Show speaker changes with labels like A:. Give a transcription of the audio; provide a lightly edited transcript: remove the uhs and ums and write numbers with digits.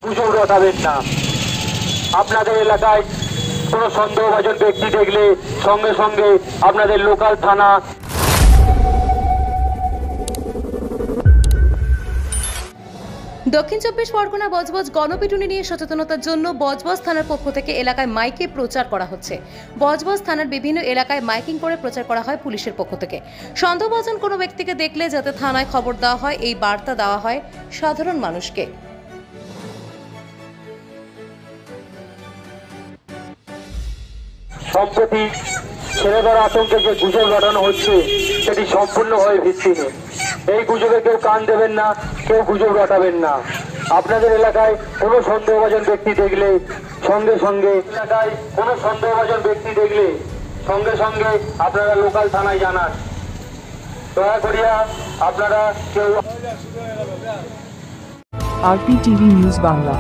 A: গুজব রটাবেন না। আপনাদের এলাকায় কোনো সন্দেহভাজন ব্যক্তি দেখলে সঙ্গে সঙ্গে আপনাদের লোকাল থানা
B: দক্ষিণ চব্বিশ পরগনা বজবজ গণপিটুনি নিয়ে সচেতনতার জন্য বজবজ থানার পক্ষ থেকে এলাকায় মাইকে প্রচার করা হচ্ছে। বজবজ থানার বিভিন্ন এলাকায় মাইকিং করে প্রচার করা হয় পুলিশের পক্ষ থেকে। সন্দেহভাজন কোনো ব্যক্তিকে দেখলে যাতে থানায় খবর দেওয়া হয়, এই বার্তা দেওয়া হয় সাধারণ মানুষকে।
A: সম্প্রতি ছেলেদের আতঙ্কে যে গুজব রটানো হচ্ছে সেটি সম্পূর্ণভাবে ভিত্তিহীন। এই গুজবে কেউ কান দেবেন না, কেউ গুজব রটাবেন না। আপনাদের এলাকায় কোনো সন্দেহভাজন ব্যক্তি দেখলে সঙ্গে সঙ্গে আপনারা লোকাল থানায় জানান। দয়া করিয়া আপনারা কেউ
C: RPTV নিউজ বাংলা।